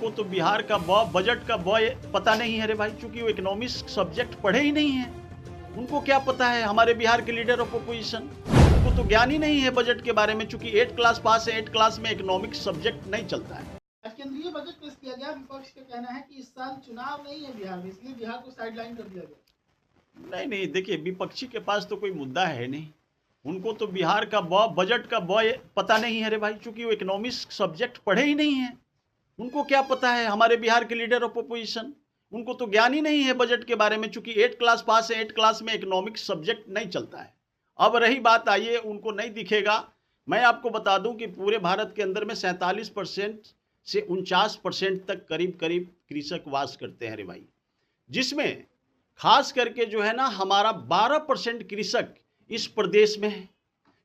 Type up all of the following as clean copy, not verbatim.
उनको तो बिहार का बजट का पता नहीं है रे भाई, चूंकि वो इकोनॉमिक्स सब्जेक्ट पढ़े ही नहीं है। उनको क्या पता है, हमारे बिहार के लीडर ऑफ अपोजिशन, उनको तो ज्ञान ही नहीं है बजट के बारे में, चूंकि 8 क्लास पास है, 8 क्लास में इकोनॉमिक्स सब्जेक्ट नहीं चलता है। केंद्रीय बजट पेश किया गया, विपक्ष का कहना है कि इस साल चुनाव नहीं है बिहार में, इसलिए बिहार को साइडलाइन कर दिया गया। नहीं, देखिए विपक्षी के पास तो कोई मुद्दा है नहीं, उनको तो बिहार का बजट का पता नहीं है रे भाई, चूंकि वो इकोनॉमिक्स सब्जेक्ट पढ़े ही नहीं है। उनको क्या पता है, हमारे बिहार के लीडर ऑफ अपोजिशन, उनको तो ज्ञान ही नहीं है बजट के बारे में, चूंकि 8 क्लास पास है, 8 क्लास में इकोनॉमिक्स सब्जेक्ट नहीं चलता है। अब रही बात, आइए उनको नहीं दिखेगा, मैं आपको बता दूं कि पूरे भारत के अंदर में 47% से 49% तक करीब करीब कृषक वास करते हैं रे भाई, जिसमें खास करके जो है ना हमारा 12% कृषक इस प्रदेश में है।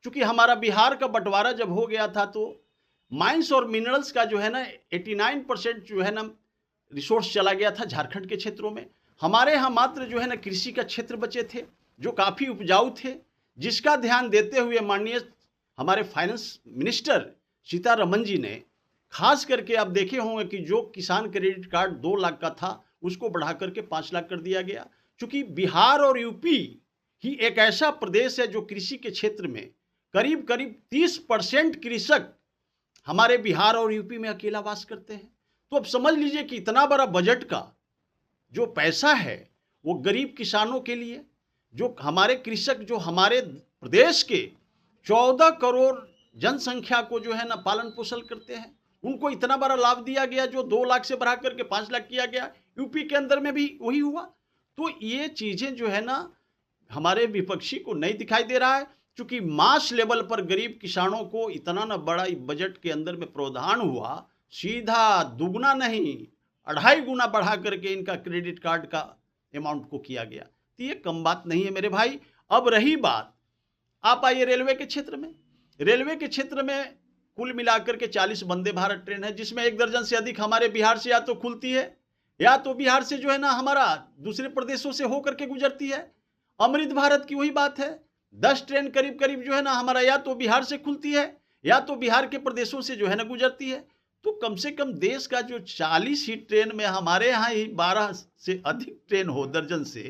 क्योंकि हमारा बिहार का बंटवारा जब हो गया था तो माइंस और मिनरल्स का जो है ना 89% जो है ना रिसोर्स चला गया था झारखंड के क्षेत्रों में। हमारे यहाँ मात्र जो है ना कृषि का क्षेत्र बचे थे जो काफ़ी उपजाऊ थे, जिसका ध्यान देते हुए माननीय हमारे फाइनेंस मिनिस्टर सीतारमन जी ने खास करके आप देखे होंगे कि जो किसान क्रेडिट कार्ड 2 लाख का था उसको बढ़ा करके 5 लाख कर दिया गया। क्योंकि बिहार और यूपी ही एक ऐसा प्रदेश है जो कृषि के क्षेत्र में करीब करीब 30% कृषक हमारे बिहार और यूपी में अकेला वास करते हैं। तो अब समझ लीजिए कि इतना बड़ा बजट का जो पैसा है वो गरीब किसानों के लिए, जो हमारे कृषक जो हमारे प्रदेश के 14 करोड़ जनसंख्या को जो है ना पालन पोषण करते हैं, उनको इतना बड़ा लाभ दिया गया जो 2 लाख से बढ़ा करके 5 लाख किया गया। यूपी के अंदर में भी वही हुआ। तो ये चीज़ें जो है ना हमारे विपक्षी को नहीं दिखाई दे रहा है, क्योंकि मास लेवल पर गरीब किसानों को इतना ना बड़ा बजट के अंदर में प्रावधान हुआ, सीधा दुगना नहीं 2.5 गुना बढ़ा करके इनका क्रेडिट कार्ड का अमाउंट को किया गया। तो ये कम बात नहीं है मेरे भाई। अब रही बात, आप आइए रेलवे के क्षेत्र में। रेलवे के क्षेत्र में कुल मिलाकर के 40 वंदे भारत ट्रेन है, जिसमें 1 दर्जन से अधिक हमारे बिहार से या तो खुलती है या तो बिहार से जो है ना हमारा दूसरे प्रदेशों से होकर के गुजरती है। अमृत भारत की वही बात है, 10 ट्रेन करीब करीब जो है ना हमारा या तो बिहार से खुलती है या तो बिहार के प्रदेशों से जो है ना गुजरती है। तो कम से कम देश का जो 40 ही ट्रेन में हमारे यहाँ ही 12 से अधिक ट्रेन हो दर्जन से,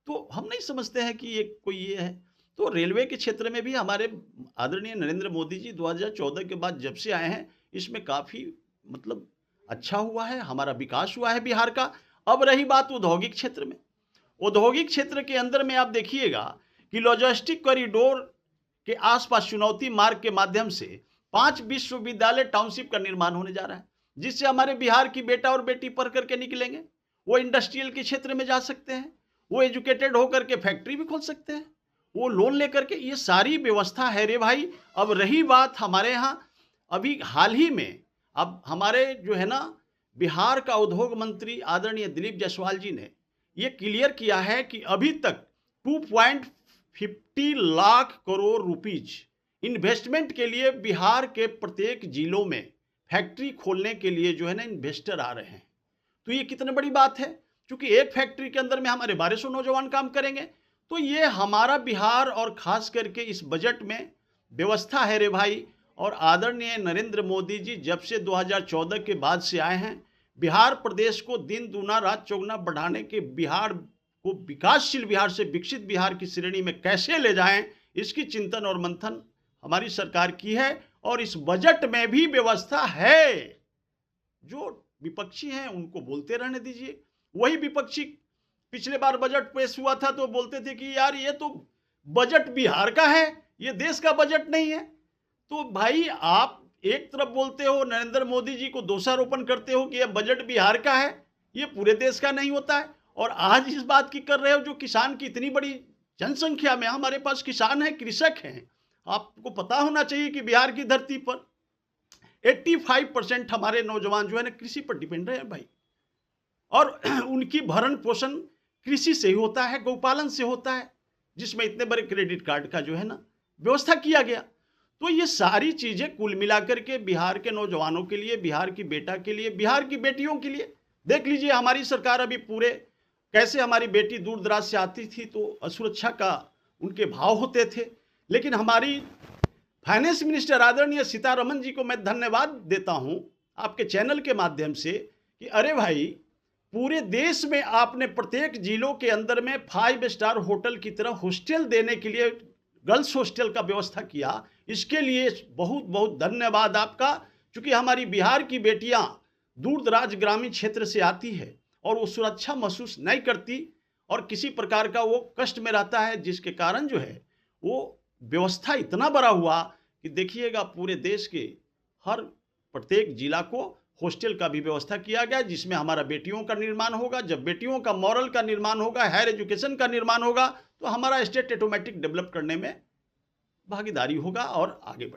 तो हम नहीं समझते हैं कि ये कोई ये है। तो रेलवे के क्षेत्र में भी हमारे आदरणीय नरेंद्र मोदी जी 2014 के बाद जब से आए हैं, इसमें काफ़ी मतलब अच्छा हुआ है, हमारा विकास हुआ है बिहार का। अब रही बात औद्योगिक क्षेत्र में, औद्योगिक क्षेत्र के अंदर में आप देखिएगा कि लॉजिस्टिक कॉरिडोर के आसपास चुनौती मार्ग के माध्यम से 5 विश्वविद्यालय टाउनशिप का निर्माण होने जा रहा है, जिससे हमारे बिहार की बेटा और बेटी पढ़ करके निकलेंगे, वो इंडस्ट्रियल के क्षेत्र में जा सकते हैं, वो एजुकेटेड होकर के फैक्ट्री भी खोल सकते हैं, वो लोन लेकर के, ये सारी व्यवस्था है रे भाई। अब रही बात हमारे यहाँ अभी हाल ही में, अब हमारे जो है ना बिहार का उद्योग मंत्री आदरणीय दिलीप जायसवाल जी ने ये क्लियर किया है कि अभी तक 2.50 लाख करोड़ रुपीज इन्वेस्टमेंट के लिए बिहार के प्रत्येक जिलों में फैक्ट्री खोलने के लिए जो है ना इन्वेस्टर आ रहे हैं। तो ये कितनी बड़ी बात है, क्योंकि एक फैक्ट्री के अंदर में हमारे 1200 नौजवान काम करेंगे। तो ये हमारा बिहार और खास करके इस बजट में व्यवस्था है रे भाई। और आदरणीय नरेंद्र मोदी जी जब से 2014 के बाद से आए हैं, बिहार प्रदेश को दिन दूना रात चौगुना बढ़ाने के, बिहार को विकासशील बिहार से विकसित बिहार की श्रेणी में कैसे ले जाएं, इसकी चिंतन और मंथन हमारी सरकार की है। और इस बजट में भी व्यवस्था है। जो विपक्षी हैं उनको बोलते रहने दीजिए। वही विपक्षी पिछले बार बजट पेश हुआ था तो बोलते थे कि यार ये तो बजट बिहार का है, ये देश का बजट नहीं है। तो भाई आप एक तरफ बोलते हो, नरेंद्र मोदी जी को दोषारोपण करते हो कि यह बजट बिहार का है, ये पूरे देश का नहीं होता है, और आज इस बात की कर रहे हो जो किसान की इतनी बड़ी जनसंख्या में हमारे पास किसान हैं, कृषक हैं। आपको पता होना चाहिए कि बिहार की धरती पर 85% हमारे नौजवान जो है ना कृषि पर डिपेंड है भाई, और उनकी भरण पोषण कृषि से ही होता है, गौपालन से होता है, जिसमें इतने बड़े क्रेडिट कार्ड का जो है ना व्यवस्था किया गया। तो ये सारी चीज़ें कुल मिलाकर के बिहार के नौजवानों के लिए, बिहार की बेटा के लिए, बिहार की बेटियों के लिए, देख लीजिए हमारी सरकार अभी पूरे कैसे हमारी बेटी दूर दराज से आती थी तो असुरक्षा का उनके भाव होते थे, लेकिन हमारी फाइनेंस मिनिस्टर आदरणीय सीतारमन जी को मैं धन्यवाद देता हूँ आपके चैनल के माध्यम से कि अरे भाई, पूरे देश में आपने प्रत्येक जिलों के अंदर में 5 स्टार होटल की तरह हॉस्टल देने के लिए गर्ल्स हॉस्टल का व्यवस्था किया। इसके लिए बहुत बहुत धन्यवाद आपका, क्योंकि हमारी बिहार की बेटियां दूर दराज ग्रामीण क्षेत्र से आती है और वो सुरक्षा महसूस नहीं करती और किसी प्रकार का वो कष्ट में रहता है, जिसके कारण जो है वो व्यवस्था इतना बड़ा हुआ कि देखिएगा पूरे देश के हर प्रत्येक जिला को हॉस्टल का भी व्यवस्था किया गया, जिसमें हमारा बेटियों का निर्माण होगा। जब बेटियों का मॉरल का निर्माण होगा, हायर एजुकेशन का निर्माण होगा, तो हमारा स्टेट ऑटोमेटिक डेवलप करने में भागीदारी होगा और आगे बढ़ेगा।